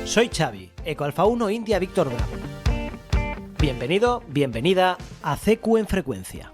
Soy Xavi, Eco Alfa 1 India Víctor Bravo. Bienvenido, bienvenida a CQ en Frecuencia.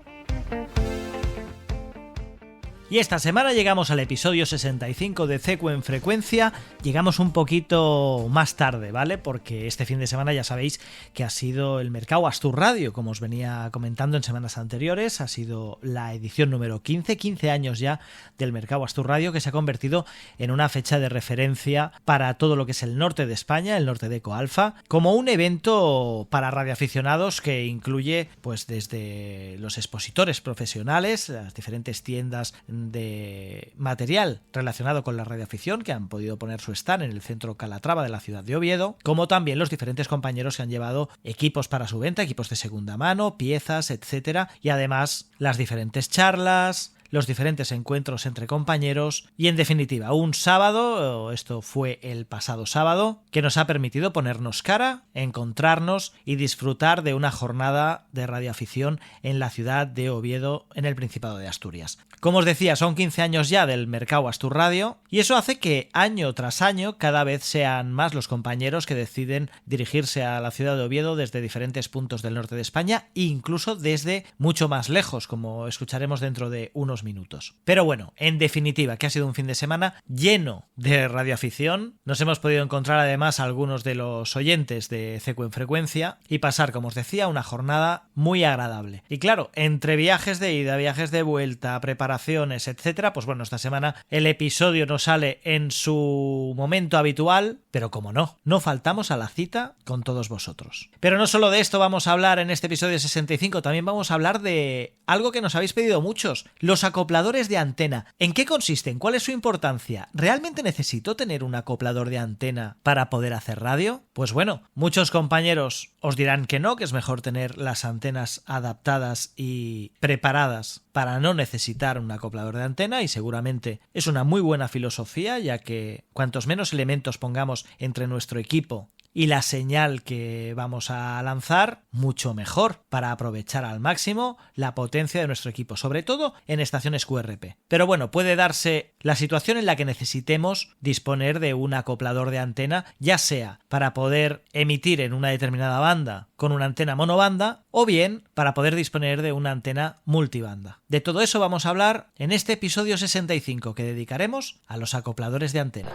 Y esta semana llegamos al episodio 65 de CQ en Frecuencia. Llegamos un poquito más tarde, ¿vale? Porque este fin de semana ya sabéis que ha sido el Mercau Astur Radio, como os venía comentando en semanas anteriores. Ha sido la edición número 15 años ya del Mercau Astur Radio, que se ha convertido en una fecha de referencia para todo lo que es el norte de España, el norte de Eco Alfa, como un evento para radioaficionados que incluye pues desde los expositores profesionales, las diferentes tiendas de material relacionado con la radioafición que han podido poner su stand en el centro Calatrava de la ciudad de Oviedo, como también los diferentes compañeros que han llevado equipos para su venta, equipos de segunda mano, piezas, etcétera, y además las diferentes charlas, los diferentes encuentros entre compañeros y, en definitiva, un sábado, esto fue el pasado sábado, que nos ha permitido ponernos cara, encontrarnos y disfrutar de una jornada de radioafición en la ciudad de Oviedo, en el Principado de Asturias. Como os decía, son 15 años ya del Mercau Astur Radio y eso hace que año tras año cada vez sean más los compañeros que deciden dirigirse a la ciudad de Oviedo desde diferentes puntos del norte de España e incluso desde mucho más lejos, como escucharemos dentro de unos minutos. Pero bueno, en definitiva, que ha sido un fin de semana lleno de radioafición. Nos hemos podido encontrar además a algunos de los oyentes de CQ en Frecuencia y pasar, como os decía, una jornada muy agradable. Y claro, entre viajes de ida, viajes de vuelta, preparaciones, etcétera, pues bueno, esta semana el episodio no sale en su momento habitual, pero como no faltamos a la cita con todos vosotros. Pero no solo de esto vamos a hablar en este episodio 65, también vamos a hablar de algo que nos habéis pedido muchos, los acopladores de antena. ¿En qué consisten? ¿Cuál es su importancia? ¿Realmente necesito tener un acoplador de antena para poder hacer radio? Pues bueno, muchos compañeros os dirán que no, que es mejor tener las antenas adaptadas y preparadas para no necesitar un acoplador de antena, y seguramente es una muy buena filosofía, ya que cuantos menos elementos pongamos entre nuestro equipo y la señal que vamos a lanzar, mucho mejor para aprovechar al máximo la potencia de nuestro equipo, sobre todo en estaciones QRP. Pero bueno, puede darse la situación en la que necesitemos disponer de un acoplador de antena, ya sea para poder emitir en una determinada banda con una antena monobanda o bien para poder disponer de una antena multibanda. De todo eso vamos a hablar en este episodio 65 que dedicaremos a los acopladores de antena.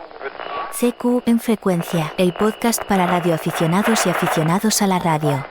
CQ en Frecuencia, el podcast para radioaficionados y aficionados a la radio.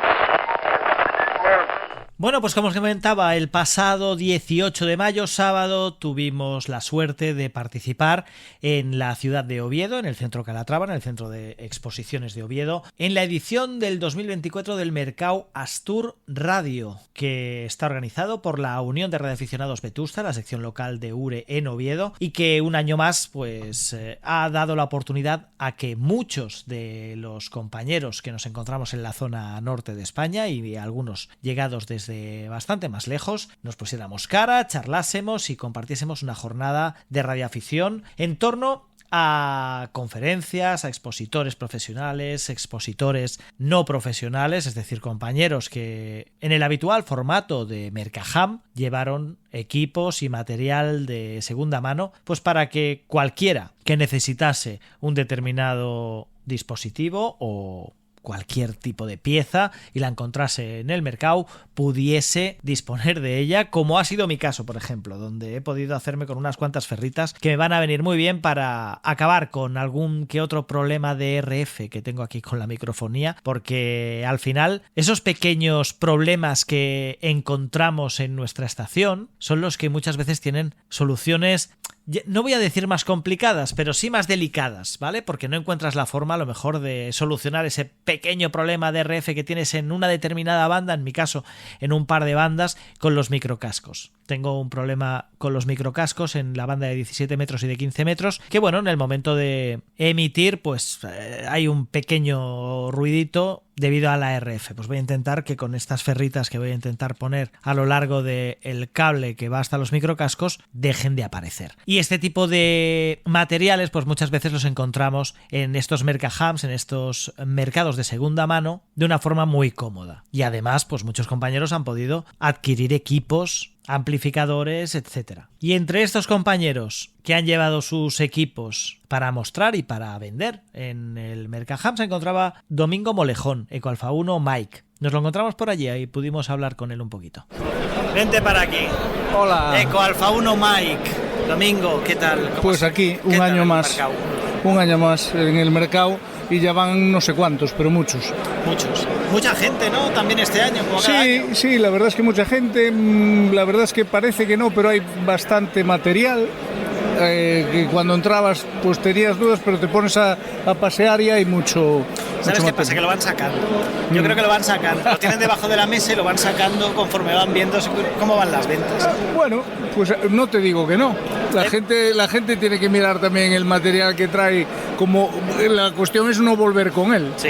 Bueno, pues como os comentaba, el pasado 18 de mayo, sábado, tuvimos la suerte de participar en la ciudad de Oviedo, en el centro Calatrava, en el centro de exposiciones de Oviedo, en la edición del 2024 del Mercau Astur Radio, que está organizado por la Unión de Radioaficionados Vetusta, la sección local de URE en Oviedo, y que un año más pues ha dado la oportunidad a que muchos de los compañeros que nos encontramos en la zona norte de España y algunos llegados desde bastante más lejos, nos pusiéramos cara, charlásemos y compartiésemos una jornada de radioafición en torno a conferencias, a expositores profesionales, expositores no profesionales, es decir, compañeros que en el habitual formato de Mercaham llevaron equipos y material de segunda mano, pues para que cualquiera que necesitase un determinado dispositivo o cualquier tipo de pieza y la encontrase en el mercado, pudiese disponer de ella, como ha sido mi caso, por ejemplo, donde he podido hacerme con unas cuantas ferritas que me van a venir muy bien para acabar con algún que otro problema de RF que tengo aquí con la microfonía, porque al final esos pequeños problemas que encontramos en nuestra estación son los que muchas veces tienen soluciones, no voy a decir más complicadas, pero sí más delicadas, ¿vale? Porque no encuentras la forma a lo mejor de solucionar ese pequeño problema de RF que tienes en una determinada banda, en mi caso en un par de bandas, con los microcascos. Tengo un problema con los microcascos en la banda de 17 metros y de 15 metros, que bueno, en el momento de emitir pues hay un pequeño ruidito debido a la RF. Pues voy a intentar que con estas ferritas que voy a intentar poner a lo largo del cable que va hasta los microcascos dejen de aparecer. Y este tipo de materiales pues muchas veces los encontramos en estos mercahams, en estos mercados de segunda mano, de una forma muy cómoda. Y además pues muchos compañeros han podido adquirir equipos amplificadores, etcétera. Y entre estos compañeros que han llevado sus equipos para mostrar y para vender en el Mercaham se encontraba Domingo Molejón, Eco Alfa 1 Mike. Nos lo encontramos por allí y pudimos hablar con él un poquito. Vente para aquí. Hola. Eco Alfa 1 Mike. Domingo, ¿qué tal? Pues aquí, un año más en el mercado y ya van no sé cuántos, pero muchos. Mucha gente, ¿no? También este año. Como cada año. Sí, la verdad es que mucha gente, la verdad es que parece que no, pero hay bastante material. Que cuando entrabas pues tenías dudas, pero te pones a pasear y hay mucho. ¿Sabes qué pasa? Que lo van sacando. Yo creo que lo van sacando. Lo tienen debajo de la mesa y lo van sacando conforme van viendo cómo van las ventas. Bueno, pues no te digo que no. La gente tiene que mirar también el material que trae. Como la cuestión es no volver con él. Sí.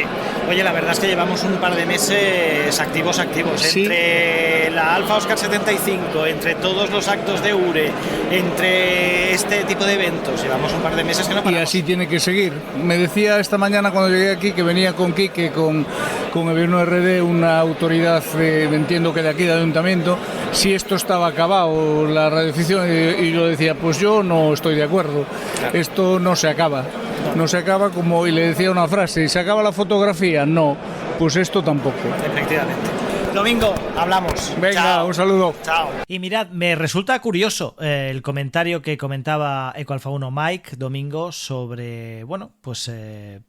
Oye, la verdad es que llevamos un par de meses activos. Sí. Entre la Alfa Oscar 75, entre todos los actos de URE, entre este tipo de eventos, llevamos un par de meses que no paramos. Y así tiene que seguir. Me decía esta mañana cuando llegué aquí que venía con Quique, con el 1RD, una autoridad, entiendo que de aquí, de ayuntamiento, si esto estaba acabado, la radioafición, y yo decía, pues yo no estoy de acuerdo. Claro. Esto no se acaba. No se acaba como, y le decía una frase, ¿se acaba la fotografía? No, pues esto tampoco. Efectivamente. Domingo, hablamos. Venga, chao. Un saludo. Chao. Y mirad, me resulta curioso el comentario que comentaba Eco Alfa 1 Mike Domingo sobre, bueno, pues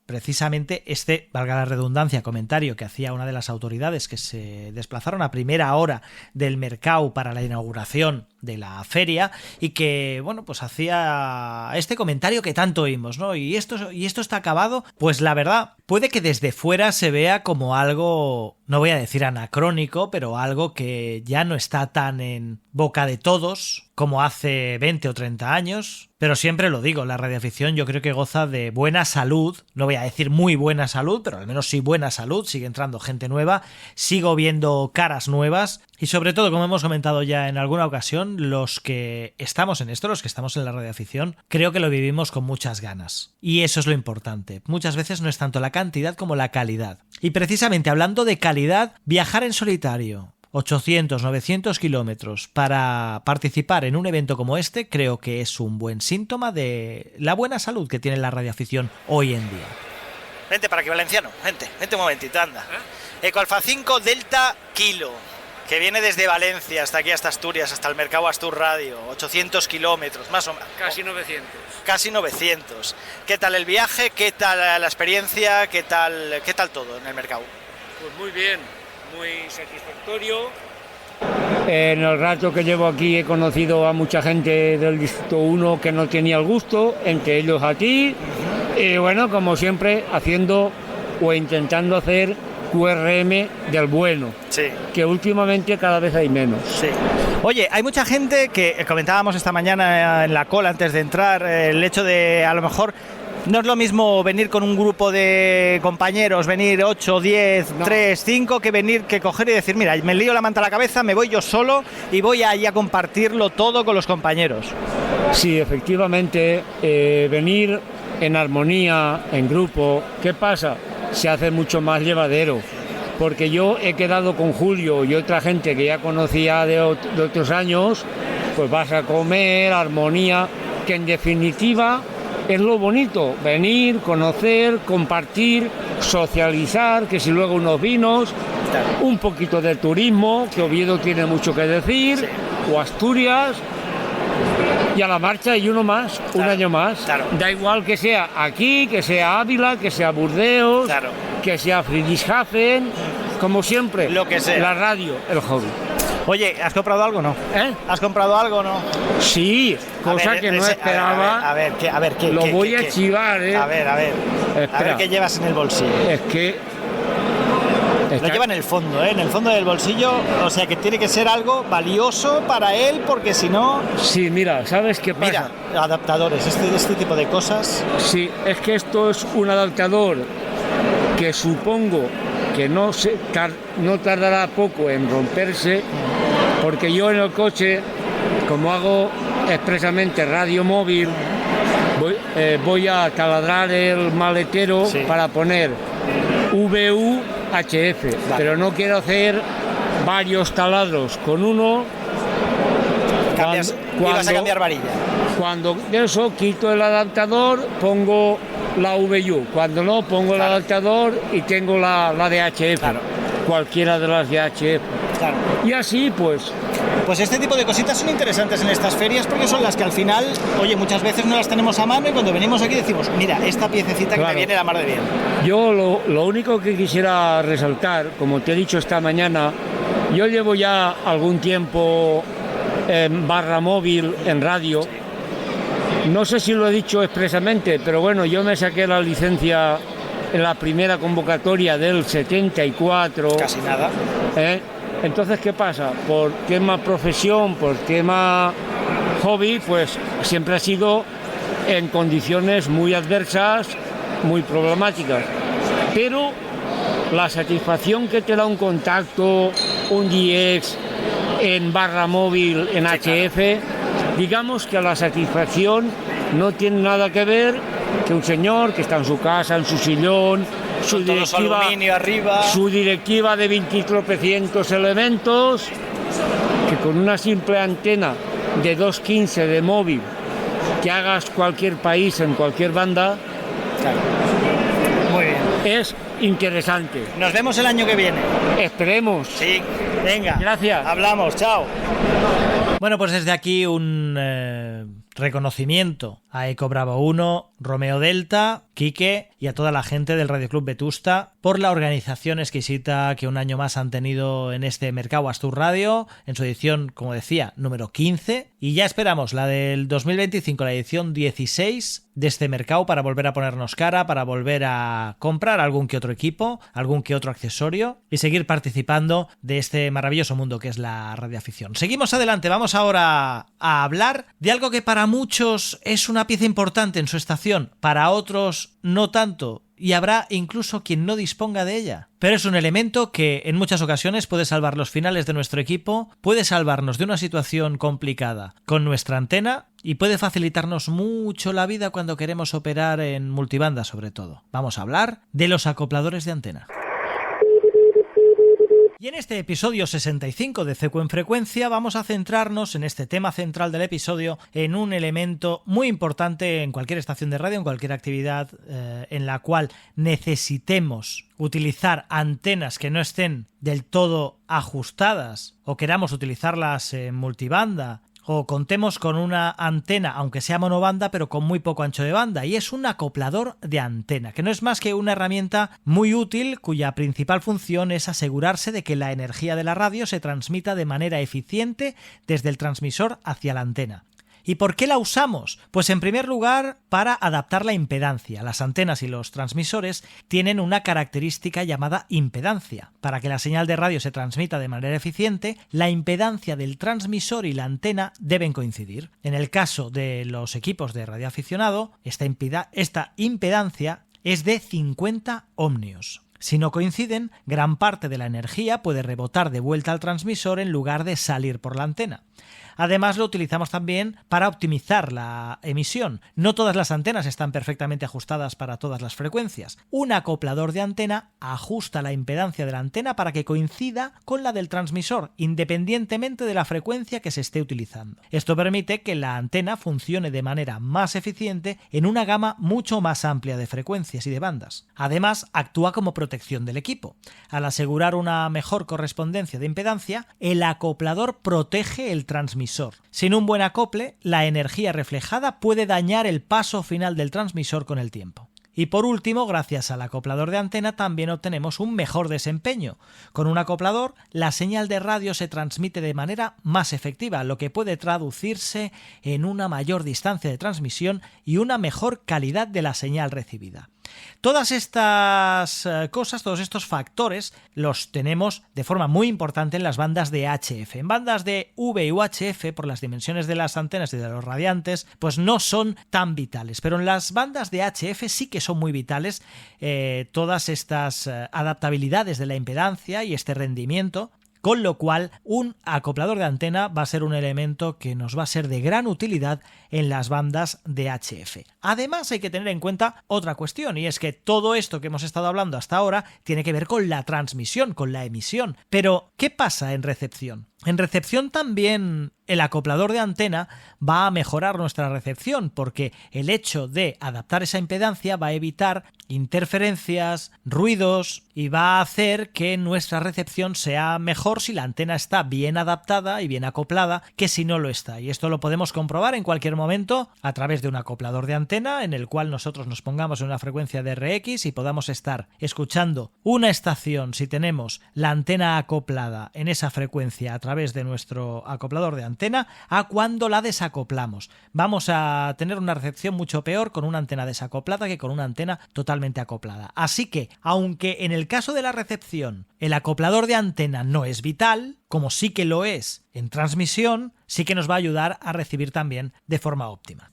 precisamente valga la redundancia, comentario que hacía una de las autoridades que se desplazaron a primera hora del mercado para la inauguración de la feria y que, bueno, pues hacía este comentario que tanto oímos, ¿no? Y esto está acabado. Pues la verdad, puede que desde fuera se vea como algo, no voy a decir anacrónico, pero algo que ya no está tan en boca de todos como hace 20 o 30 años, pero siempre lo digo, la radioafición yo creo que goza de buena salud, no voy a decir muy buena salud, pero al menos sí buena salud, sigue entrando gente nueva, sigo viendo caras nuevas y sobre todo, como hemos comentado ya en alguna ocasión, los que estamos en esto, los que estamos en la radioafición, creo que lo vivimos con muchas ganas y eso es lo importante, muchas veces no es tanto la cantidad como la calidad. Y precisamente hablando de calidad, viajar en solitario 800, 900 kilómetros para participar en un evento como este creo que es un buen síntoma de la buena salud que tiene la radioafición hoy en día. Vente para aquí, Valenciano, vente un momentito, anda. Eco Alfa 5 Delta Kilo, que viene desde Valencia hasta aquí, hasta Asturias, hasta el Mercado Astur Radio, 800 kilómetros, más o menos. Casi 900. Casi 900. ¿Qué tal el viaje? ¿Qué tal la experiencia? ¿Qué tal todo en el mercado? Pues muy bien. Muy satisfactorio. En el rato que llevo aquí he conocido a mucha gente del Distrito 1 que no tenía el gusto, entre ellos a ti, y bueno, como siempre, haciendo o intentando hacer QRM del bueno, sí, que últimamente cada vez hay menos. Sí. Oye, hay mucha gente que comentábamos esta mañana en la cola antes de entrar, el hecho de a lo mejor no es lo mismo venir con un grupo de compañeros, venir 8, 10, no. 3, 5, que coger y decir, mira, me lío la manta a la cabeza, me voy yo solo y voy ahí a compartirlo todo con los compañeros. Sí, efectivamente, venir en armonía, en grupo, ¿qué pasa? Se hace mucho más llevadero, porque yo he quedado con Julio y otra gente que ya conocía de otros años, pues vas a comer, armonía, que en definitiva es lo bonito, venir, conocer, compartir, socializar, que si luego unos vinos, un poquito de turismo, que Oviedo tiene mucho que decir, sí, o Asturias, y a la marcha y uno más, claro, un año más. Claro. Da igual que sea aquí, que sea Ávila, que sea Burdeos, claro, que sea Friedrichshafen, como siempre, lo que sea. La radio, el hobby. Oye, ¿has comprado algo o no? ¿Has comprado algo o no? Sí, cosa que no esperaba. A ver, ¿qué? Lo voy a chivar, A ver. Espera. A ver qué llevas en el bolsillo. Es que... Lo lleva en el fondo, en el fondo del bolsillo, o sea que tiene que ser algo valioso para él, porque si no... Sí, mira, ¿sabes qué pasa? Mira, adaptadores, este tipo de cosas... Sí, es que esto es un adaptador que supongo que no tardará poco en romperse, porque yo en el coche, como hago expresamente radio móvil, voy a taladrar el maletero, sí, para poner VUHF, vale, pero no quiero hacer varios taladros con uno ibas a cambiar varilla. Cuando eso quito el adaptador, pongo la VU. Cuando no, pongo el adaptador y tengo la DHF. Claro. Cualquiera de las DHF. Claro. Y así Pues este tipo de cositas son interesantes en estas ferias porque son las que al final, oye, muchas veces no las tenemos a mano y cuando venimos aquí decimos, mira, esta piececita que me viene la mar de bien. Yo lo único que quisiera resaltar, como te he dicho esta mañana, yo llevo ya algún tiempo en barra móvil, en radio. No sé si lo he dicho expresamente, pero bueno, yo me saqué la licencia en la primera convocatoria del 74. Casi nada. Entonces, ¿qué pasa? Por tema profesión, por tema hobby, pues siempre ha sido en condiciones muy adversas, muy problemáticas. Pero la satisfacción que te da un contacto, un DX en barra móvil, en HF, digamos que la satisfacción no tiene nada que ver que un señor que está en su casa, en su sillón, su directiva de 20.300 elementos, que con una simple antena de 2.15 de móvil, que hagas cualquier país en cualquier banda, claro. Muy bien. Es interesante. Nos vemos el año que viene. Esperemos. Sí, venga. Gracias. Hablamos, chao. Bueno, pues desde aquí un reconocimiento a Eco Bravo 1, Romeo Delta, Quique y a toda la gente del Radio Club Vetusta por la organización exquisita que un año más han tenido en este Mercau Astur Radio, en su edición, como decía, número 15, y ya esperamos la del 2025, la edición 16 de este Mercau, para volver a ponernos cara, para volver a comprar algún que otro equipo, algún que otro accesorio y seguir participando de este maravilloso mundo que es la radioafición. Seguimos adelante, vamos ahora a hablar de algo que para muchos es una pieza importante en su estación, para otros no tanto, y habrá incluso quien no disponga de ella. Pero es un elemento que en muchas ocasiones puede salvar los finales de nuestro equipo, puede salvarnos de una situación complicada con nuestra antena y puede facilitarnos mucho la vida cuando queremos operar en multibanda sobre todo. Vamos a hablar de los acopladores de antena. Y en este episodio 65 de CQ en Frecuencia vamos a centrarnos en este tema central del episodio, en un elemento muy importante en cualquier estación de radio, en cualquier actividad en la cual necesitemos utilizar antenas que no estén del todo ajustadas o queramos utilizarlas en multibanda, o contemos con una antena, aunque sea monobanda, pero con muy poco ancho de banda, y es un acoplador de antena, que no es más que una herramienta muy útil cuya principal función es asegurarse de que la energía de la radio se transmita de manera eficiente desde el transmisor hacia la antena. ¿Y por qué la usamos? Pues en primer lugar para adaptar la impedancia. Las antenas y los transmisores tienen una característica llamada impedancia. Para que la señal de radio se transmita de manera eficiente, la impedancia del transmisor y la antena deben coincidir. En el caso de los equipos de radioaficionado, esta impedancia es de 50 ohmios. Si no coinciden, gran parte de la energía puede rebotar de vuelta al transmisor en lugar de salir por la antena. Además, lo utilizamos también para optimizar la emisión. No todas las antenas están perfectamente ajustadas para todas las frecuencias. Un acoplador de antena ajusta la impedancia de la antena para que coincida con la del transmisor, independientemente de la frecuencia que se esté utilizando. Esto permite que la antena funcione de manera más eficiente en una gama mucho más amplia de frecuencias y de bandas. Además, actúa como protección del equipo. Al asegurar una mejor correspondencia de impedancia, el acoplador protege el transmisor. Sin un buen acople, la energía reflejada puede dañar el paso final del transmisor con el tiempo. Y por último, gracias al acoplador de antena también obtenemos un mejor desempeño. Con un acoplador, la señal de radio se transmite de manera más efectiva, lo que puede traducirse en una mayor distancia de transmisión y una mejor calidad de la señal recibida. Todas estas cosas, todos estos factores los tenemos de forma muy importante en las bandas de HF. En bandas de V y UHF, por las dimensiones de las antenas y de los radiantes, pues no son tan vitales. Pero en las bandas de HF sí que son muy vitales todas estas adaptabilidades de la impedancia y este rendimiento. Con lo cual, un acoplador de antena va a ser un elemento que nos va a ser de gran utilidad en las bandas de HF. Además, hay que tener en cuenta otra cuestión, y es que todo esto que hemos estado hablando hasta ahora tiene que ver con la transmisión, con la emisión. Pero, ¿qué pasa en recepción? En recepción también el acoplador de antena va a mejorar nuestra recepción, porque el hecho de adaptar esa impedancia va a evitar interferencias, ruidos, y va a hacer que nuestra recepción sea mejor si la antena está bien adaptada y bien acoplada que si no lo está. Y esto lo podemos comprobar en cualquier momento a través de un acoplador de antena en el cual nosotros nos pongamos en una frecuencia de RX y podamos estar escuchando una estación si tenemos la antena acoplada en esa frecuencia a través de nuestro acoplador de antena, a cuando la desacoplamos. Vamos a tener una recepción mucho peor con una antena desacoplada que con una antena totalmente acoplada. Así que, aunque en el caso de la recepción el acoplador de antena no es vital, como sí que lo es en transmisión, sí que nos va a ayudar a recibir también de forma óptima.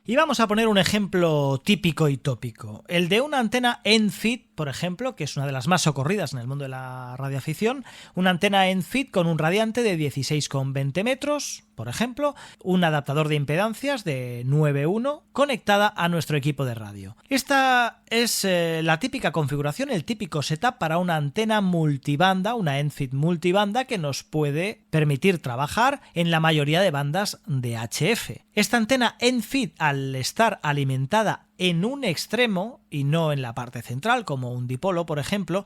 Y vamos a poner un ejemplo típico y tópico, el de una antena end-feed, por ejemplo, que es una de las más socorridas en el mundo de la radioafición, una antena end-feed con un radiante de 16,20 metros, por ejemplo, un adaptador de impedancias de 9.1 conectada a nuestro equipo de radio. Esta es la típica configuración, el típico setup para una antena multibanda, una end-feed multibanda que nos puede permitir trabajar en la mayoría de bandas de HF. Esta antena end-feed, al estar alimentada en un extremo y no en la parte central, como un dipolo, por ejemplo,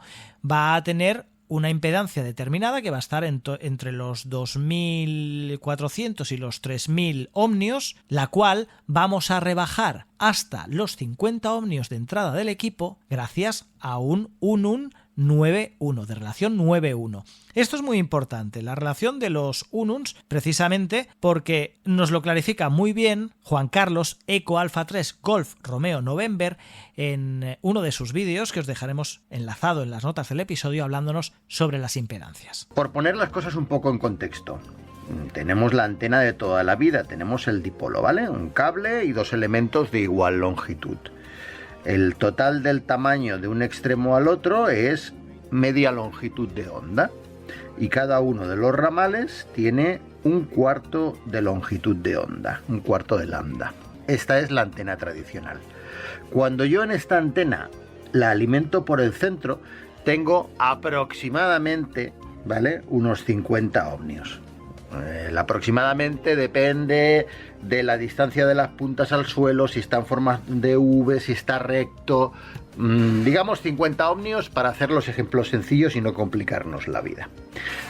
va a tener una impedancia determinada que va a estar entre los 2.400 y los 3.000 ohmios, la cual vamos a rebajar hasta los 50 ohmios de entrada del equipo gracias a un 9.1, de relación 9.1. Esto es muy importante, la relación de los ununs, precisamente porque nos lo clarifica muy bien Juan Carlos Eco Alfa 3 Golf Romeo November en uno de sus vídeos que os dejaremos enlazado en las notas del episodio hablándonos sobre las impedancias. Por poner las cosas un poco en contexto, tenemos la antena de toda la vida, tenemos el dipolo, ¿vale? Un cable y dos elementos de igual longitud. El total del tamaño de un extremo al otro es media longitud de onda y cada uno de los ramales tiene un cuarto de longitud de onda, un cuarto de lambda. Esta es la antena tradicional. Cuando yo en esta antena la alimento por el centro, tengo aproximadamente, ¿vale?, unos 50 ohmios. El aproximadamente depende de la distancia de las puntas al suelo, si está en forma de V, si está recto, digamos 50 ohmios para hacer los ejemplos sencillos y no complicarnos la vida.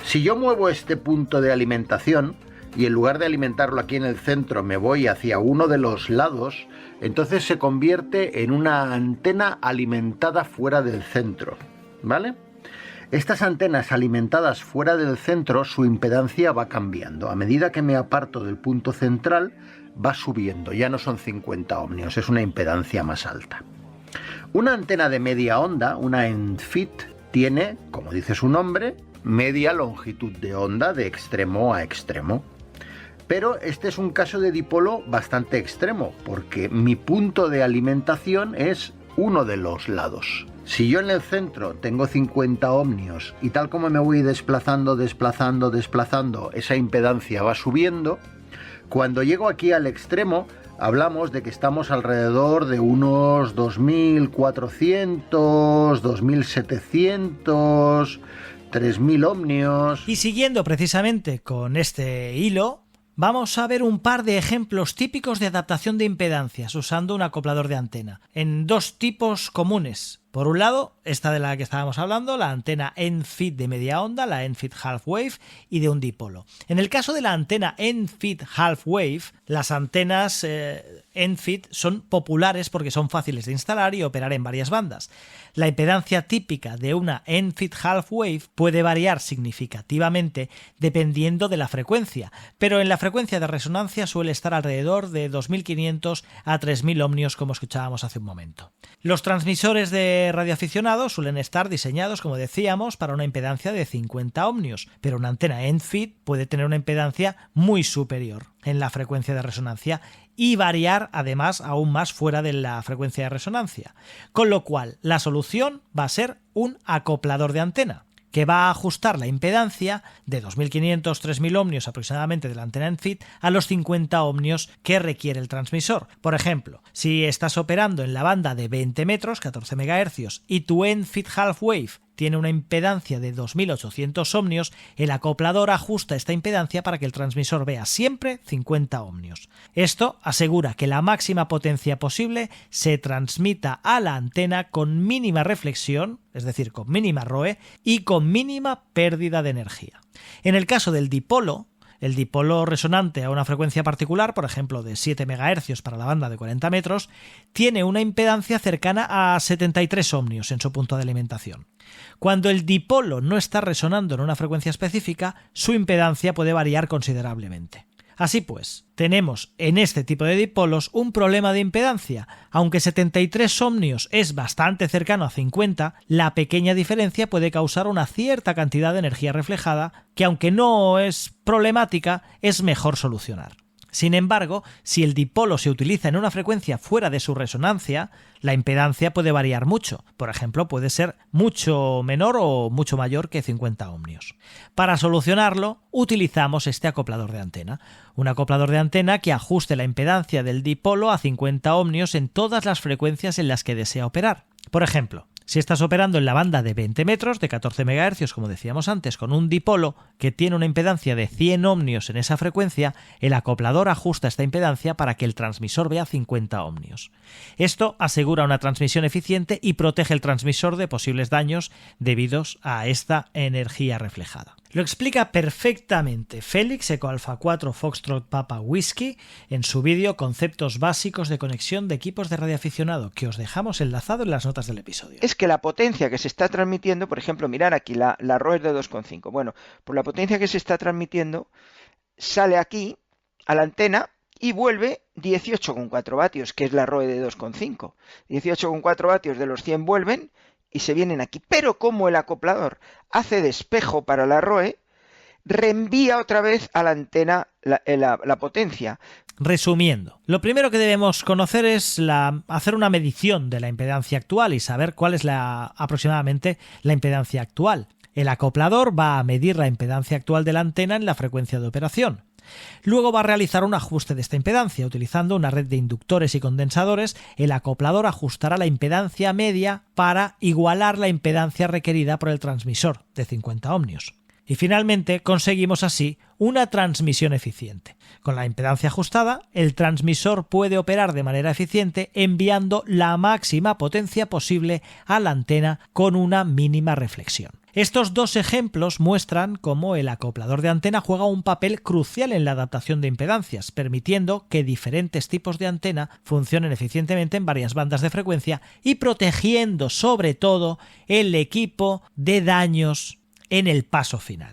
Si yo muevo este punto de alimentación y en lugar de alimentarlo aquí en el centro me voy hacia uno de los lados, entonces se convierte en una antena alimentada fuera del centro, ¿vale? Estas antenas alimentadas fuera del centro, su impedancia va cambiando. A medida que me aparto del punto central, va subiendo. Ya no son 50 ohmios, es una impedancia más alta. Una antena de media onda, una end-feed, tiene, como dice su nombre, media longitud de onda de extremo a extremo. Pero este es un caso de dipolo bastante extremo, porque mi punto de alimentación es uno de los lados. Si yo en el centro tengo 50 ohmios y tal como me voy desplazando, esa impedancia va subiendo, cuando llego aquí al extremo hablamos de que estamos alrededor de unos 2.400, 2.700, 3.000 ohmios. Y siguiendo precisamente con este hilo, vamos a ver un par de ejemplos típicos de adaptación de impedancias usando un acoplador de antena, en dos tipos comunes. Por un lado, esta de la que estábamos hablando, la antena end-feed de media onda, la end-feed half-wave y de un dipolo. En el caso de la antena end-feed half-wave, las antenas end-feed son populares porque son fáciles de instalar y operar en varias bandas. La impedancia típica de una end-feed half-wave puede variar significativamente dependiendo de la frecuencia, pero en la frecuencia de resonancia suele estar alrededor de 2.500 a 3.000 ohmios, como escuchábamos hace un momento. Los transmisores de radioaficionados suelen estar diseñados, como decíamos, para una impedancia de 50 ohmios, pero una antena end-feed puede tener una impedancia muy superior en la frecuencia de resonancia y variar además aún más fuera de la frecuencia de resonancia. Con lo cual, la solución va a ser un acoplador de antena, que va a ajustar la impedancia de 2.500-3.000 ohmios aproximadamente de la antena end-feed a los 50 ohmios que requiere el transmisor. Por ejemplo, si estás operando en la banda de 20 metros, 14 MHz, y tu end-feed half-wave tiene una impedancia de 2800 ohmios, el acoplador ajusta esta impedancia para que el transmisor vea siempre 50 ohmios. Esto asegura que la máxima potencia posible se transmita a la antena con mínima reflexión, es decir, con mínima ROE y con mínima pérdida de energía. En el caso del dipolo, el dipolo resonante a una frecuencia particular, por ejemplo de 7 MHz para la banda de 40 metros, tiene una impedancia cercana a 73 ohmios en su punto de alimentación. Cuando el dipolo no está resonando en una frecuencia específica, su impedancia puede variar considerablemente. Así pues, tenemos en este tipo de dipolos un problema de impedancia. Aunque 73 ohmios es bastante cercano a 50, la pequeña diferencia puede causar una cierta cantidad de energía reflejada que, aunque no es problemática, es mejor solucionar. Sin embargo, si el dipolo se utiliza en una frecuencia fuera de su resonancia, la impedancia puede variar mucho. Por ejemplo, puede ser mucho menor o mucho mayor que 50 ohmios. Para solucionarlo, utilizamos este acoplador de antena. Un acoplador de antena que ajuste la impedancia del dipolo a 50 ohmios en todas las frecuencias en las que desea operar. Por ejemplo, si estás operando en la banda de 20 metros, de 14 MHz, como decíamos antes, con un dipolo que tiene una impedancia de 100 ohmios en esa frecuencia, el acoplador ajusta esta impedancia para que el transmisor vea 50 ohmios. Esto asegura una transmisión eficiente y protege el transmisor de posibles daños debidos a esta energía reflejada. Lo explica perfectamente Félix, Eco Alfa 4 Foxtrot Papa Whisky, en su vídeo Conceptos básicos de conexión de equipos de radioaficionado, que os dejamos enlazado en las notas del episodio. Es que la potencia que se está transmitiendo, por ejemplo, mirar aquí, la ROE es de 2,5. Bueno, pues la potencia que se está transmitiendo sale aquí a la antena y vuelve 18,4 vatios, que es la ROE de 2,5. 18,4 vatios de los 100 vuelven y se vienen aquí. Pero como el acoplador hace de espejo para la ROE, reenvía otra vez a la antena la potencia. Resumiendo, lo primero que debemos conocer es hacer una medición de la impedancia actual y saber cuál es aproximadamente la impedancia actual. El acoplador va a medir la impedancia actual de la antena en la frecuencia de operación. Luego va a realizar un ajuste de esta impedancia. Utilizando una red de inductores y condensadores, el acoplador ajustará la impedancia media para igualar la impedancia requerida por el transmisor de 50 ohmios. Y finalmente conseguimos así una transmisión eficiente. Con la impedancia ajustada, el transmisor puede operar de manera eficiente enviando la máxima potencia posible a la antena con una mínima reflexión. Estos dos ejemplos muestran cómo el acoplador de antena juega un papel crucial en la adaptación de impedancias, permitiendo que diferentes tipos de antena funcionen eficientemente en varias bandas de frecuencia y protegiendo sobre todo el equipo de daños en el paso final.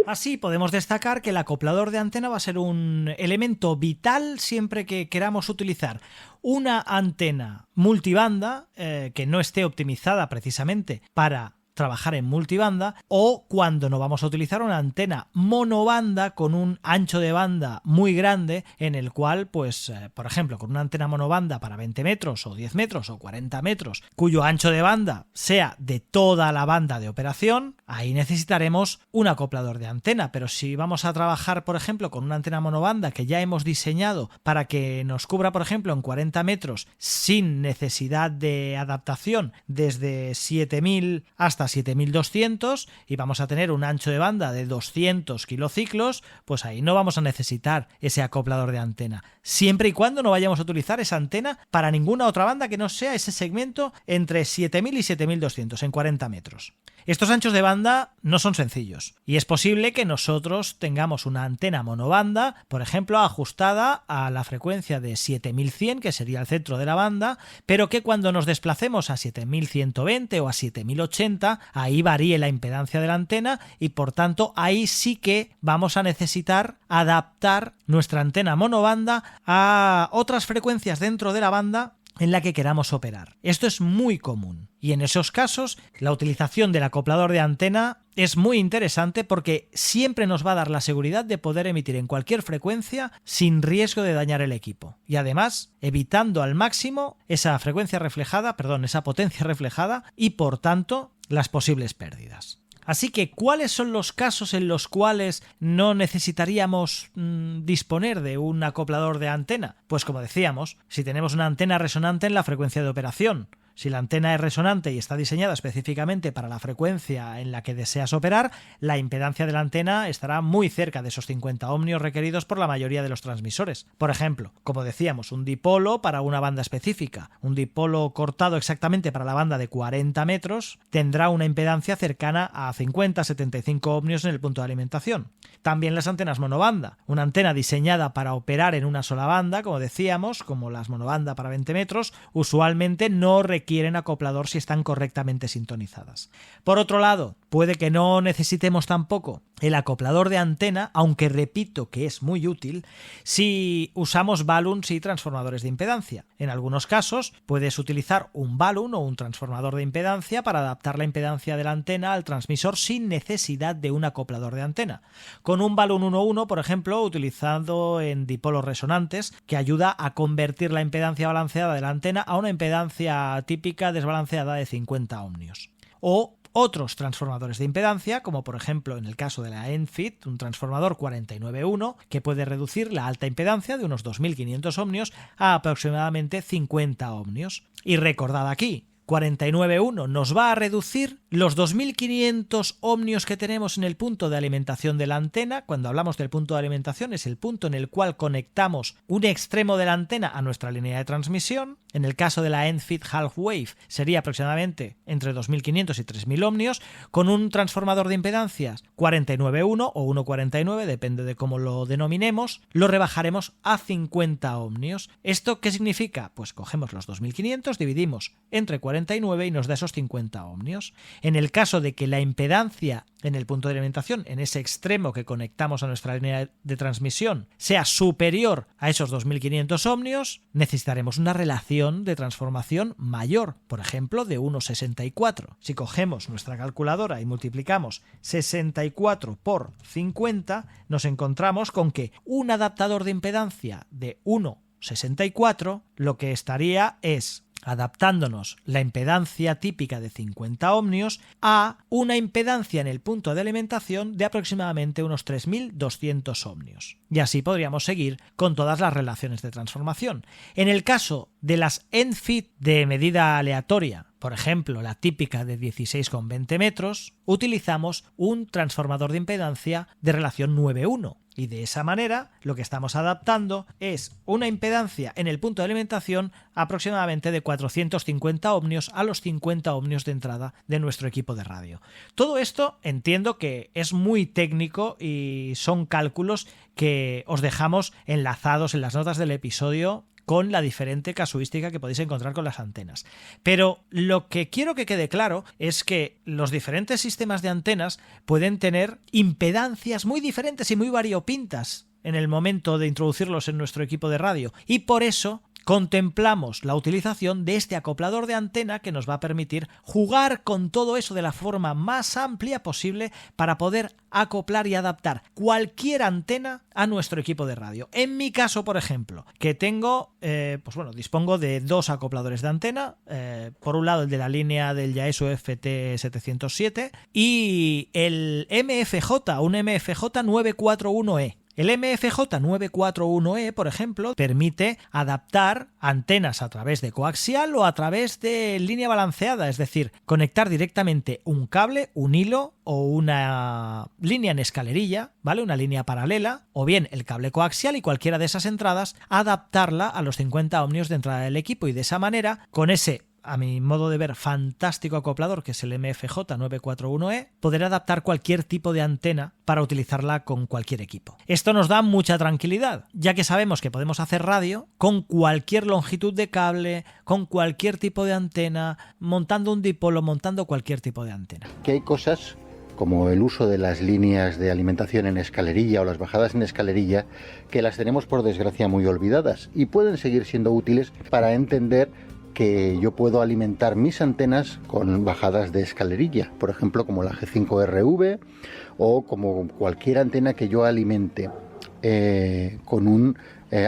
Así podemos destacar que el acoplador de antena va a ser un elemento vital siempre que queramos utilizar una antena multibanda que no esté optimizada precisamente para trabajar en multibanda, o cuando no vamos a utilizar una antena monobanda con un ancho de banda muy grande, en el cual, pues, por ejemplo, con una antena monobanda para 20 metros o 10 metros o 40 metros, cuyo ancho de banda sea de toda la banda de operación, ahí necesitaremos un acoplador de antena. Pero si vamos a trabajar, por ejemplo, con una antena monobanda que ya hemos diseñado para que nos cubra, por ejemplo, en 40 metros sin necesidad de adaptación desde 7000 hasta 7200, y vamos a tener un ancho de banda de 200 kilociclos, pues ahí no vamos a necesitar ese acoplador de antena, siempre y cuando no vayamos a utilizar esa antena para ninguna otra banda que no sea ese segmento entre 7000 y 7200 en 40 metros. Estos anchos de banda no son sencillos y es posible que nosotros tengamos una antena monobanda, por ejemplo, ajustada a la frecuencia de 7100, que sería el centro de la banda, pero que cuando nos desplacemos a 7120 o a 7080, ahí varíe la impedancia de la antena y por tanto ahí sí que vamos a necesitar adaptar nuestra antena monobanda a otras frecuencias dentro de la banda en la que queramos operar. Esto es muy común y en esos casos la utilización del acoplador de antena es muy interesante porque siempre nos va a dar la seguridad de poder emitir en cualquier frecuencia sin riesgo de dañar el equipo y además evitando al máximo esa potencia reflejada y por tanto las posibles pérdidas. Así que, ¿cuáles son los casos en los cuales no necesitaríamos disponer de un acoplador de antena? Pues como decíamos, si tenemos una antena resonante en la frecuencia de operación, si la antena es resonante y está diseñada específicamente para la frecuencia en la que deseas operar, la impedancia de la antena estará muy cerca de esos 50 ohmios requeridos por la mayoría de los transmisores. Por ejemplo, como decíamos, un dipolo para una banda específica, un dipolo cortado exactamente para la banda de 40 metros, tendrá una impedancia cercana a 50-75 ohmios en el punto de alimentación. También las antenas monobanda, una antena diseñada para operar en una sola banda, como decíamos, como las monobanda para 20 metros, usualmente no requieren acoplador si están correctamente sintonizadas. Por otro lado, puede que no necesitemos tampoco el acoplador de antena, aunque repito que es muy útil si usamos balloons y transformadores de impedancia. En algunos casos puedes utilizar un balloon o un transformador de impedancia para adaptar la impedancia de la antena al transmisor sin necesidad de un acoplador de antena. Con un balloon 1.1, por ejemplo, utilizado en dipolos resonantes, que ayuda a convertir la impedancia balanceada de la antena a una impedancia típica desbalanceada de 50 ohmios. O otros transformadores de impedancia, como por ejemplo en el caso de la Enfit, un transformador 49.1 que puede reducir la alta impedancia de unos 2500 ohmios a aproximadamente 50 ohmios. Y recordad aquí, 49.1 nos va a reducir los 2500 ohmios que tenemos en el punto de alimentación de la antena. Cuando hablamos del punto de alimentación es el punto en el cual conectamos un extremo de la antena a nuestra línea de transmisión. En el caso de la Enfit Half Wave sería aproximadamente entre 2500 y 3000 ohmios. Con un transformador de impedancias 49.1 o 1.49, depende de cómo lo denominemos, lo rebajaremos a 50 ohmios. ¿Esto qué significa? Pues cogemos los 2500, dividimos entre 49 y nos da esos 50 ohmios. En el caso de que la impedancia en el punto de alimentación, en ese extremo que conectamos a nuestra línea de transmisión, sea superior a esos 2500 ohmios, necesitaremos una relación de transformación mayor, por ejemplo, de 1,64. Si cogemos nuestra calculadora y multiplicamos 64 por 50, nos encontramos con que un adaptador de impedancia de 1,64 lo que estaría es adaptándonos la impedancia típica de 50 ohmios a una impedancia en el punto de alimentación de aproximadamente unos 3200 ohmios. Y así podríamos seguir con todas las relaciones de transformación. En el caso de las Enfit de medida aleatoria, por ejemplo, la típica de 16,20 metros, utilizamos un transformador de impedancia de relación 9:1. Y de esa manera lo que estamos adaptando es una impedancia en el punto de alimentación aproximadamente de 450 ohmios a los 50 ohmios de entrada de nuestro equipo de radio. Todo esto entiendo que es muy técnico y son cálculos que os dejamos enlazados en las notas del episodio con la diferente casuística que podéis encontrar con las antenas. Pero lo que quiero que quede claro es que los diferentes sistemas de antenas pueden tener impedancias muy diferentes y muy variopintas en el momento de introducirlos en nuestro equipo de radio, y por eso contemplamos la utilización de este acoplador de antena que nos va a permitir jugar con todo eso de la forma más amplia posible para poder acoplar y adaptar cualquier antena a nuestro equipo de radio. En mi caso, por ejemplo, que tengo, dispongo de dos acopladores de antena, por un lado el de la línea del Yaesu FT707 y el MFJ, un MFJ 941E. El MFJ 941E, por ejemplo, permite adaptar antenas a través de coaxial o a través de línea balanceada, es decir, conectar directamente un cable, un hilo o una línea en escalerilla, ¿vale? Una línea paralela, o bien el cable coaxial y cualquiera de esas entradas, adaptarla a los 50 ohmios de entrada del equipo y de esa manera, con ese, a mi modo de ver, fantástico acoplador que es el MFJ 941E, poder adaptar cualquier tipo de antena para utilizarla con cualquier equipo. Esto nos da mucha tranquilidad, ya que sabemos que podemos hacer radio con cualquier longitud de cable, con cualquier tipo de antena, montando un dipolo, montando cualquier tipo de antena. Que hay cosas como el uso de las líneas de alimentación en escalerilla o las bajadas en escalerilla, que las tenemos por desgracia muy olvidadas y pueden seguir siendo útiles para entender que yo puedo alimentar mis antenas con bajadas de escalerilla, por ejemplo como la G5RV o como cualquier antena que yo alimente con un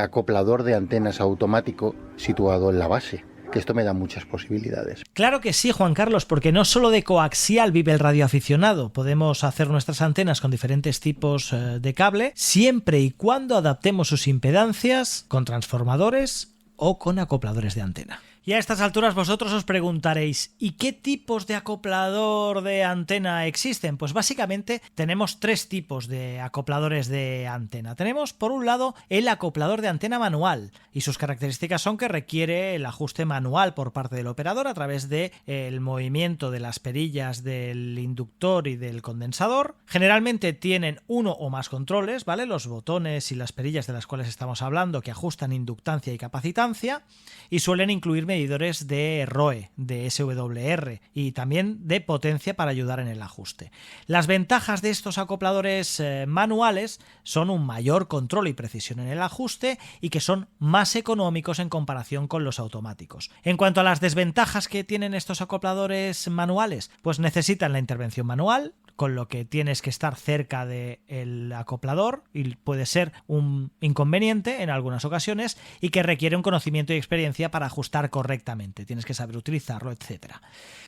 acoplador de antenas automático situado en la base, que esto me da muchas posibilidades. Claro que sí, Juan Carlos, porque no solo de coaxial vive el radioaficionado. Podemos hacer nuestras antenas con diferentes tipos de cable, siempre y cuando adaptemos sus impedancias con transformadores o con acopladores de antena. Y a estas alturas vosotros os preguntaréis, ¿y qué tipos de acoplador de antena existen? Pues básicamente tenemos 3 tipos de acopladores de antena. Tenemos, por un lado, el acoplador de antena manual, y sus características son que requiere el ajuste manual por parte del operador a través del movimiento de las perillas del inductor y del condensador. Generalmente tienen uno o más controles, ¿vale? Los botones y las perillas de las cuales estamos hablando que ajustan inductancia y capacitancia, y suelen incluir medidores de ROE, de SWR y también de potencia para ayudar en el ajuste. Las ventajas de estos acopladores manuales son un mayor control y precisión en el ajuste y que son más económicos en comparación con los automáticos. En cuanto a las desventajas que tienen estos acopladores manuales, pues necesitan la intervención manual, con lo que tienes que estar cerca del acoplador y puede ser un inconveniente en algunas ocasiones, y que requiere un conocimiento y experiencia para ajustar correctamente. Tienes que saber utilizarlo, etc.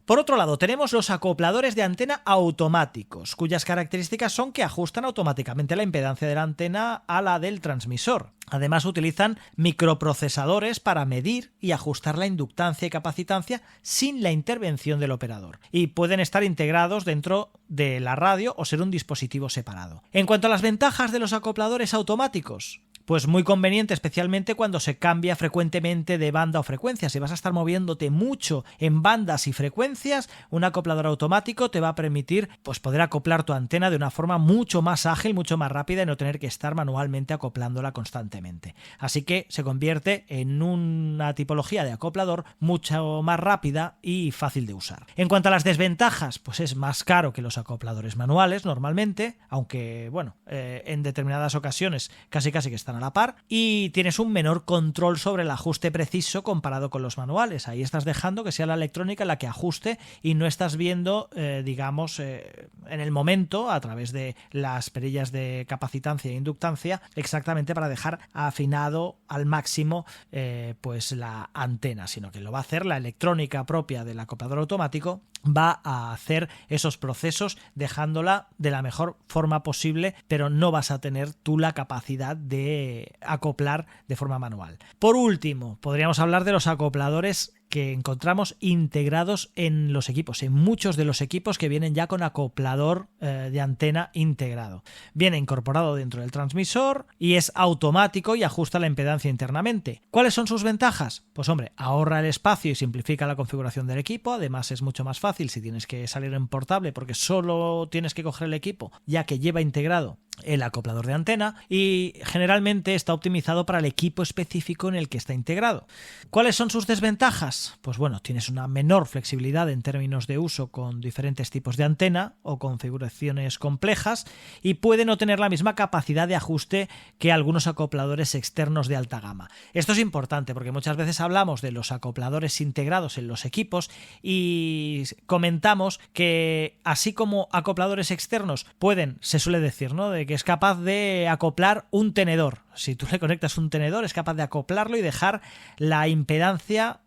Por otro lado, tenemos los acopladores de antena automáticos, cuyas características son que ajustan automáticamente la impedancia de la antena a la del transmisor. Además, utilizan microprocesadores para medir y ajustar la inductancia y capacitancia sin la intervención del operador, y pueden estar integrados dentro de la radio o ser un dispositivo separado. En cuanto a las ventajas de los acopladores automáticos, pues muy conveniente, especialmente cuando se cambia frecuentemente de banda o frecuencia. Si vas a estar moviéndote mucho en bandas y frecuencias, un acoplador automático te va a permitir pues poder acoplar tu antena de una forma mucho más ágil, mucho más rápida, y no tener que estar manualmente acoplándola constantemente. Así que se convierte en una tipología de acoplador mucho más rápida y fácil de usar. En cuanto a las desventajas, pues es más caro que los acopladores manuales normalmente, aunque bueno, en determinadas ocasiones casi que están a la par, y tienes un menor control sobre el ajuste preciso comparado con los manuales. Ahí estás dejando que sea la electrónica la que ajuste y no estás viendo, en el momento, a través de las perillas de capacitancia e inductancia, exactamente para dejar afinado al máximo pues la antena, sino que lo va a hacer la electrónica propia del acoplador automático, va a hacer esos procesos dejándola de la mejor forma posible, pero no vas a tener tú la capacidad de acoplar de forma manual. Por último, podríamos hablar de los acopladores que encontramos integrados en los equipos, en muchos de los equipos que vienen ya con acoplador de antena integrado. Viene incorporado dentro del transmisor y es automático y ajusta la impedancia internamente. ¿Cuáles son sus ventajas? Pues hombre, ahorra el espacio y simplifica la configuración del equipo. Además, es mucho más fácil si tienes que salir en portable, porque solo tienes que coger el equipo ya que lleva integrado el acoplador de antena, y generalmente está optimizado para el equipo específico en el que está integrado. ¿Cuáles son sus desventajas? Pues bueno, tienes una menor flexibilidad en términos de uso con diferentes tipos de antena o configuraciones complejas, y puede no tener la misma capacidad de ajuste que algunos acopladores externos de alta gama. Esto es importante porque muchas veces hablamos de los acopladores integrados en los equipos y comentamos que así como acopladores externos se suele decir, ¿no?, de que es capaz de acoplar un tenedor. Si tú le conectas un tenedor, es capaz de acoplarlo y dejar la impedancia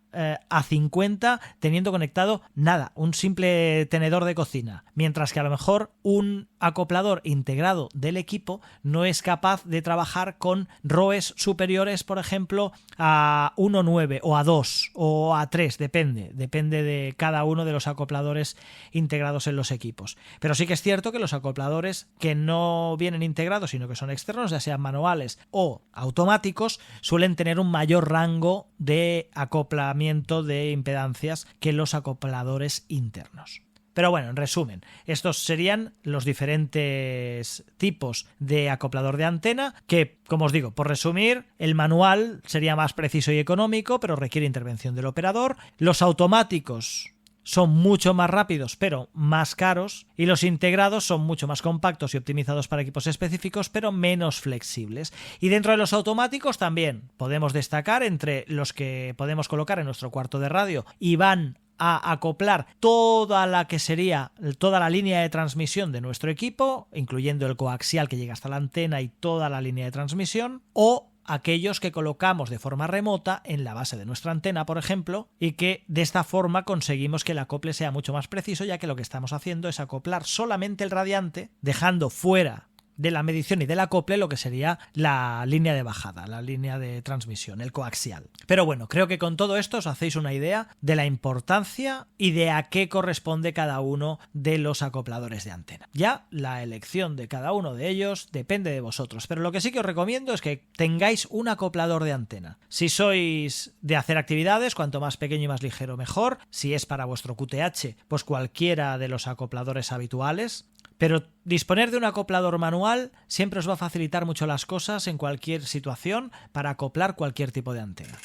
a 50 teniendo conectado nada, un simple tenedor de cocina, mientras que a lo mejor un acoplador integrado del equipo no es capaz de trabajar con ROEs superiores, por ejemplo, a 1.9 o a 2 o a 3, depende de cada uno de los acopladores integrados en los equipos. Pero sí que es cierto que los acopladores que no vienen integrados, sino que son externos, ya sean manuales o automáticos, suelen tener un mayor rango de acoplamiento de impedancias que los acopladores internos. Pero bueno, en resumen, estos serían los diferentes tipos de acoplador de antena que, como os digo, por resumir, el manual sería más preciso y económico, pero requiere intervención del operador. Los automáticos son mucho más rápidos, pero más caros, y los integrados son mucho más compactos y optimizados para equipos específicos, pero menos flexibles. Y dentro de los automáticos también podemos destacar entre los que podemos colocar en nuestro cuarto de radio y van a acoplar toda la línea de transmisión de nuestro equipo, incluyendo el coaxial que llega hasta la antena y toda la línea de transmisión, o aquellos que colocamos de forma remota en la base de nuestra antena, por ejemplo, y que de esta forma conseguimos que el acople sea mucho más preciso, ya que lo que estamos haciendo es acoplar solamente el radiante, dejando fuera de la medición y del acople lo que sería la línea de bajada, la línea de transmisión, el coaxial. Pero bueno, creo que con todo esto os hacéis una idea de la importancia y de a qué corresponde cada uno de los acopladores de antena. Ya la elección de cada uno de ellos depende de vosotros, pero lo que sí que os recomiendo es que tengáis un acoplador de antena. Si sois de hacer actividades, cuanto más pequeño y más ligero mejor. Si es para vuestro QTH, pues cualquiera de los acopladores habituales. Pero disponer de un acoplador manual siempre os va a facilitar mucho las cosas en cualquier situación para acoplar cualquier tipo de antena.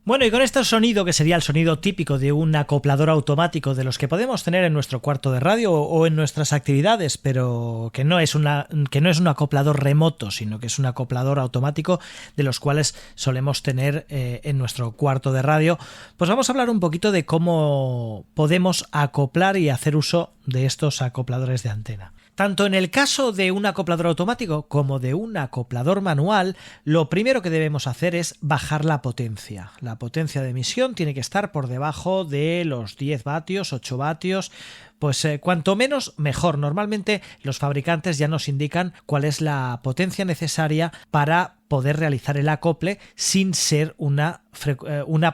Bueno, y con este sonido, que sería el sonido típico de un acoplador automático de los que podemos tener en nuestro cuarto de radio o en nuestras actividades, pero que no es un acoplador remoto, sino que es un acoplador automático de los cuales solemos tener en nuestro cuarto de radio, pues vamos a hablar un poquito de cómo podemos acoplar y hacer uso de estos acopladores de antena. Tanto en el caso de un acoplador automático como de un acoplador manual, lo primero que debemos hacer es bajar la potencia. La potencia de emisión tiene que estar por debajo de los 10 vatios, 8 vatios, pues cuanto menos mejor. Normalmente los fabricantes ya nos indican cuál es la potencia necesaria para poder realizar el acople sin ser una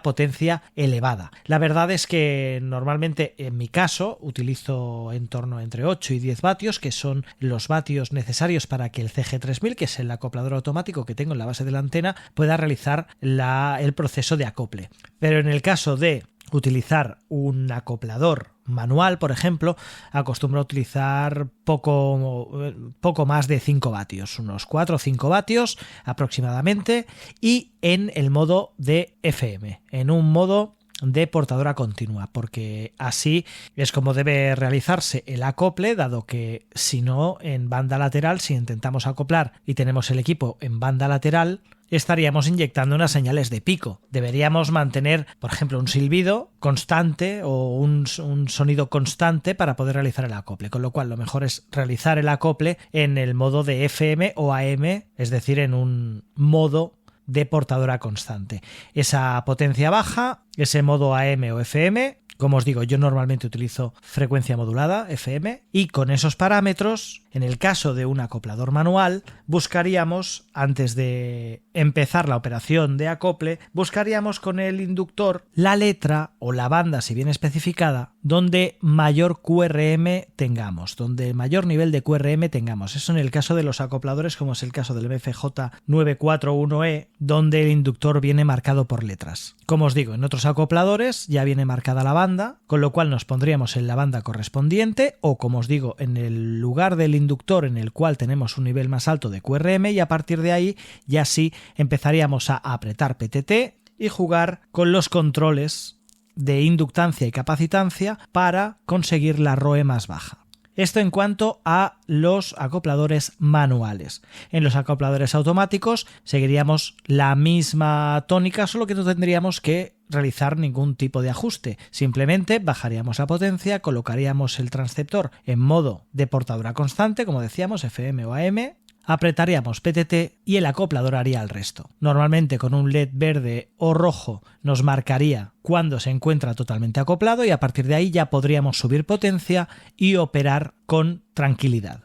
potencia elevada. La verdad es que normalmente en mi caso utilizo en torno entre 8 y 10 vatios, que son los vatios necesarios para que el CG3000, que es el acoplador automático que tengo en la base de la antena, pueda realizar el proceso de acople. Pero en el caso de utilizar un acoplador manual, por ejemplo, acostumbro a utilizar poco más de 5 vatios, unos 4 o 5 vatios aproximadamente, y en el modo de FM, en un modo de portadora continua, porque así es como debe realizarse el acople, dado que si no, en banda lateral, si intentamos acoplar y tenemos el equipo en banda lateral, estaríamos inyectando unas señales de pico. Deberíamos mantener, por ejemplo, un silbido constante o un sonido constante para poder realizar el acople, con lo cual lo mejor es realizar el acople en el modo de FM o AM, es decir, en un modo de portadora constante. Esa potencia baja, ese modo AM o FM, como os digo, yo normalmente utilizo frecuencia modulada, FM, y con esos parámetros, en el caso de un acoplador manual, buscaríamos, antes de empezar la operación de acople, buscaríamos con el inductor la letra o la banda, si bien especificada, donde mayor QRM tengamos, donde mayor nivel de QRM tengamos. Eso en el caso de los acopladores, como es el caso del MFJ 941E, donde el inductor viene marcado por letras. Como os digo, en otros acopladores ya viene marcada la banda, con lo cual nos pondríamos en la banda correspondiente, o como os digo, en el lugar del inductor en el cual tenemos un nivel más alto de QRM, y a partir de ahí ya sí empezaríamos a apretar PTT y jugar con los controles de inductancia y capacitancia para conseguir la ROE más baja. Esto en cuanto a los acopladores manuales. En los acopladores automáticos seguiríamos la misma tónica, solo que no tendríamos que realizar ningún tipo de ajuste. Simplemente bajaríamos la potencia, colocaríamos el transceptor en modo de portadora constante, como decíamos, FM o AM, apretaríamos PTT y el acoplador haría el resto. Normalmente con un LED verde o rojo nos marcaría cuando se encuentra totalmente acoplado, y a partir de ahí ya podríamos subir potencia y operar con tranquilidad.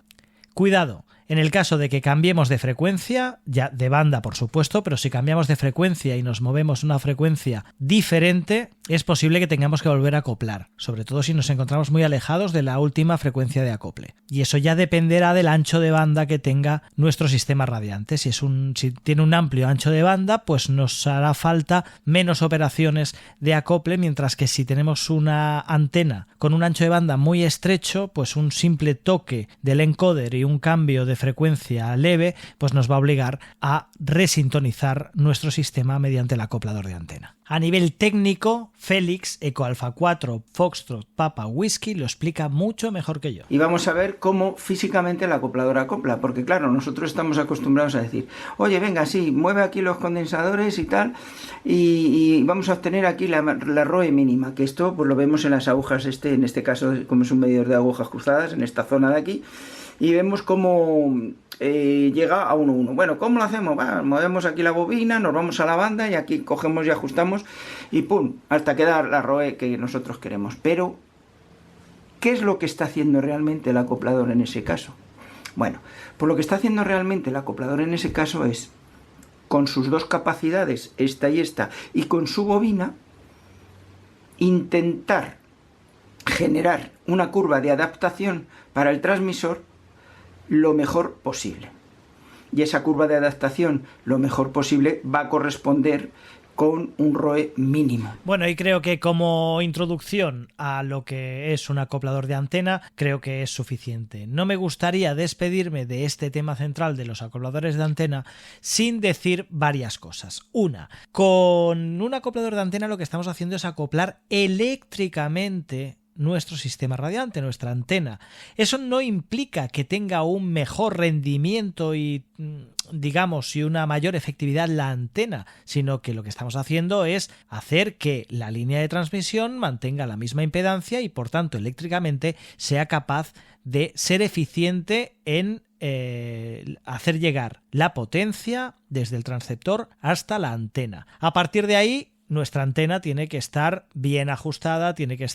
Cuidado, en el caso de que cambiemos de frecuencia, ya de banda por supuesto, pero si cambiamos de frecuencia y nos movemos a una frecuencia diferente, es posible que tengamos que volver a acoplar, sobre todo si nos encontramos muy alejados de la última frecuencia de acople. Y eso ya dependerá del ancho de banda que tenga nuestro sistema radiante. Si tiene un amplio ancho de banda, pues nos hará falta menos operaciones de acople, mientras que si tenemos una antena con un ancho de banda muy estrecho, pues un simple toque del encoder y un cambio de frecuencia leve, pues nos va a obligar a resintonizar nuestro sistema mediante el acoplador de antena. A nivel técnico, Félix, Eco Alfa 4, Foxtrot, Papa, Whisky, lo explica mucho mejor que yo. Y vamos a ver cómo físicamente el acoplador acopla, porque claro, nosotros estamos acostumbrados a decir, oye, venga, sí, mueve aquí los condensadores y tal, y vamos a obtener aquí la ROE mínima, que esto pues lo vemos en las agujas, en este caso, como es un medidor de agujas cruzadas, en esta zona de aquí, y vemos cómo llega a 1.1. Bueno, ¿cómo lo hacemos? Movemos aquí la bobina, nos vamos a la banda y aquí cogemos y ajustamos y ¡pum! Hasta que da la ROE que nosotros queremos. Pero, ¿qué es lo que está haciendo realmente el acoplador en ese caso? Bueno, pues lo que está haciendo realmente el acoplador en ese caso es, con sus dos capacidades, esta y con su bobina, intentar generar una curva de adaptación para el transmisor lo mejor posible. Y esa curva de adaptación lo mejor posible va a corresponder con un ROE mínimo. Bueno, y creo que como introducción a lo que es un acoplador de antena, creo que es suficiente. No me gustaría despedirme de este tema central de los acopladores de antena sin decir varias cosas. Una, con un acoplador de antena lo que estamos haciendo es acoplar eléctricamente nuestro sistema radiante, nuestra antena. Eso no implica que tenga un mejor rendimiento y, digamos, y una mayor efectividad la antena, sino que lo que estamos haciendo es hacer que la línea de transmisión mantenga la misma impedancia y, por tanto, eléctricamente sea capaz de ser eficiente en hacer llegar la potencia desde el transceptor hasta la antena. A partir de ahí, nuestra antena tiene que estar bien ajustada, tiene que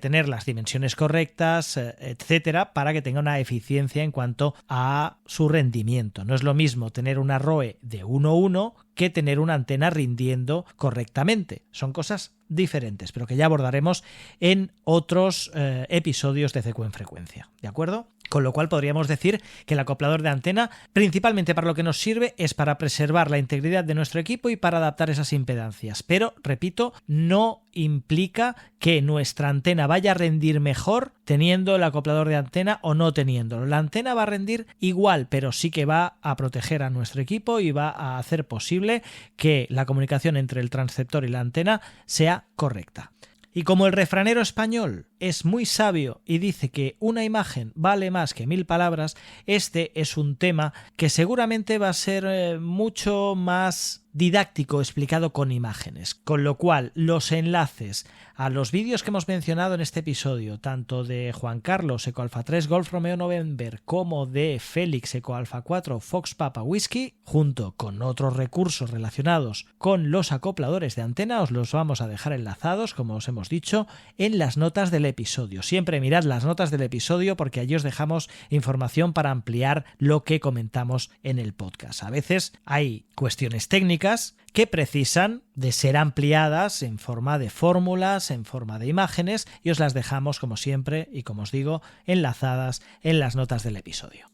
tener las dimensiones correctas, etcétera, para que tenga una eficiencia en cuanto a su rendimiento. No es lo mismo tener una ROE de 1.1 que tener una antena rindiendo correctamente. Son cosas diferentes, pero que ya abordaremos en otros episodios de CQ en frecuencia. ¿De acuerdo? Con lo cual podríamos decir que el acoplador de antena, principalmente para lo que nos sirve, es para preservar la integridad de nuestro equipo y para adaptar esas impedancias. Pero, repito, no implica que nuestra antena vaya a rendir mejor teniendo el acoplador de antena o no teniéndolo. La antena va a rendir igual, pero sí que va a proteger a nuestro equipo y va a hacer posible que la comunicación entre el transceptor y la antena sea correcta. Y como el refranero español es muy sabio y dice que una imagen vale más que 1000 palabras, este es un tema que seguramente va a ser mucho más didáctico explicado con imágenes, con lo cual los enlaces a los vídeos que hemos mencionado en este episodio, tanto de Juan Carlos Eco Alfa 3 Golf Romeo November como de Félix Eco Alfa 4 Fox Papa Whisky, junto con otros recursos relacionados con los acopladores de antena, os los vamos a dejar enlazados, como os hemos dicho, en las notas del episodio. Siempre mirad las notas del episodio porque allí os dejamos información para ampliar lo que comentamos en el podcast. A veces hay cuestiones técnicas que precisan de ser ampliadas en forma de fórmulas, en forma de imágenes, y os las dejamos, como siempre, y como os digo, enlazadas en las notas del episodio.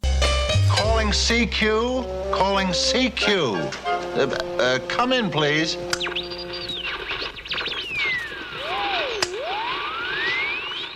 Calling CQ, calling CQ. Come in, please.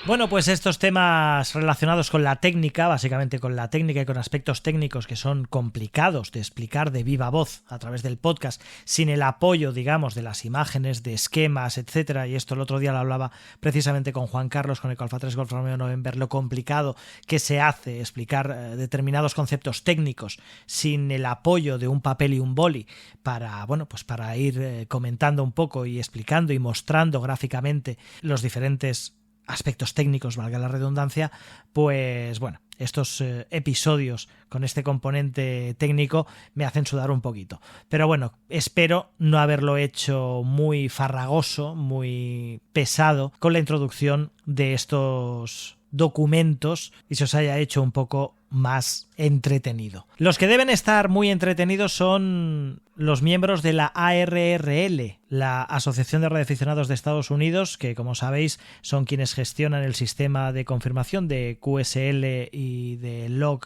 Bueno, pues estos temas relacionados con la técnica, básicamente con la técnica y con aspectos técnicos que son complicados de explicar de viva voz a través del podcast, sin el apoyo, digamos, de las imágenes, de esquemas, etcétera, y esto el otro día lo hablaba precisamente con Juan Carlos, con Eco Alfa 3 Golf Romeo November, lo complicado que se hace explicar determinados conceptos técnicos sin el apoyo de un papel y un boli para, bueno, pues para ir comentando un poco y explicando y mostrando gráficamente los diferentes aspectos técnicos, valga la redundancia, pues bueno, estos episodios con este componente técnico me hacen sudar un poquito. Pero bueno, espero no haberlo hecho muy farragoso, muy pesado con la introducción de estos documentos y se os haya hecho un poco más entretenido. Los que deben estar muy entretenidos son los miembros de la ARRL, la Asociación de Radioaficionados de Estados Unidos, que como sabéis son quienes gestionan el sistema de confirmación de QSL y de Log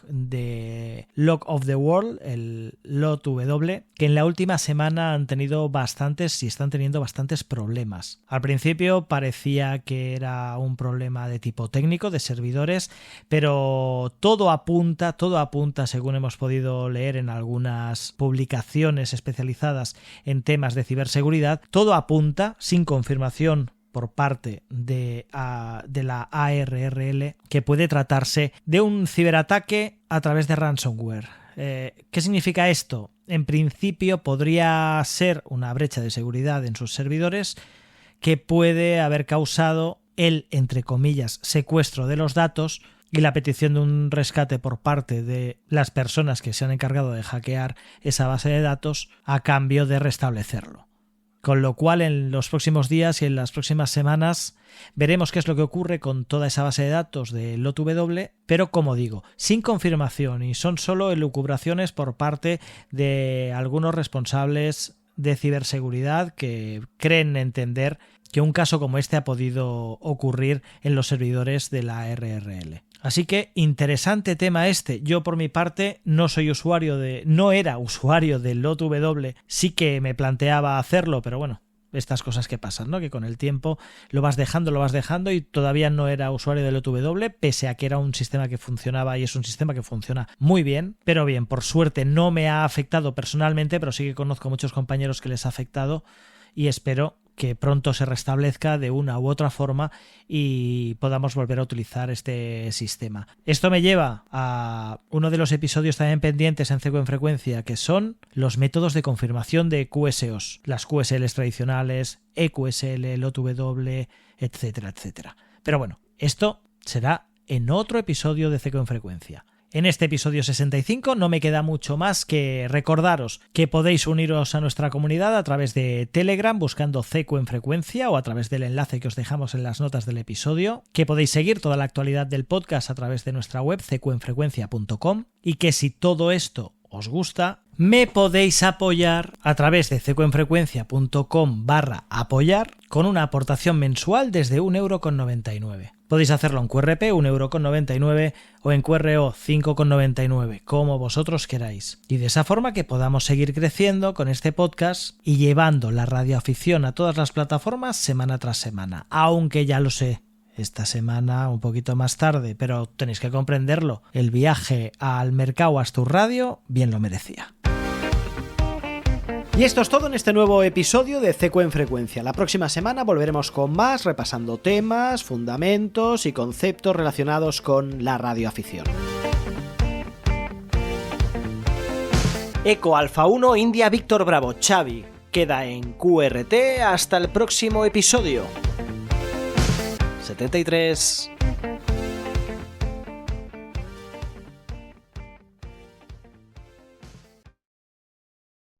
of the World, el LOTW, que en la última semana han tenido bastantes y están teniendo bastantes problemas. Al principio parecía que era un problema de tipo técnico, de servidores, pero todo apunta, según hemos podido leer en algunas publicaciones especializadas en temas de ciberseguridad, todo apunta, sin confirmación por parte de la ARRL, que puede tratarse de un ciberataque a través de ransomware. ¿Qué significa esto? En principio podría ser una brecha de seguridad en sus servidores que puede haber causado el, entre comillas, secuestro de los datos y la petición de un rescate por parte de las personas que se han encargado de hackear esa base de datos a cambio de restablecerlo. Con lo cual, en los próximos días y en las próximas semanas veremos qué es lo que ocurre con toda esa base de datos de LOTW, pero como digo, sin confirmación, y son solo elucubraciones por parte de algunos responsables de ciberseguridad que creen entender que un caso como este ha podido ocurrir en los servidores de la RRL. Así que interesante tema este. Yo por mi parte no era usuario de LOTW, sí que me planteaba hacerlo, pero bueno, estas cosas que pasan, ¿no? Que con el tiempo lo vas dejando y todavía no era usuario de LOTW, pese a que era un sistema que funcionaba y es un sistema que funciona muy bien. Pero bien, por suerte no me ha afectado personalmente, pero sí que conozco muchos compañeros que les ha afectado y espero que pronto se restablezca de una u otra forma y podamos volver a utilizar este sistema. Esto me lleva a uno de los episodios también pendientes en CQ en Frecuencia, que son los métodos de confirmación de QSOs, las QSLs tradicionales, EQSL, LOTW, etcétera, etcétera. Pero bueno, esto será en otro episodio de CQ en Frecuencia. En este episodio 65 no me queda mucho más que recordaros que podéis uniros a nuestra comunidad a través de Telegram buscando CQ en Frecuencia o a través del enlace que os dejamos en las notas del episodio, que podéis seguir toda la actualidad del podcast a través de nuestra web cqenfrecuencia.com y que si todo esto os gusta, me podéis apoyar a través de cqenfrecuencia.com/apoyar con una aportación mensual desde 1,99 €. Podéis hacerlo en QRP, 1,99 € o en QRO, 5,99, como vosotros queráis. Y de esa forma que podamos seguir creciendo con este podcast y llevando la radioafición a todas las plataformas semana tras semana. Aunque ya lo sé, esta semana un poquito más tarde, pero tenéis que comprenderlo. El viaje al Mercau Astur Radio bien lo merecía. Y esto es todo en este nuevo episodio de CQ en Frecuencia. La próxima semana volveremos con más, repasando temas, fundamentos y conceptos relacionados con la radioafición. Eco Alfa 1 India Víctor Bravo Xavi queda en QRT hasta el próximo episodio. 73.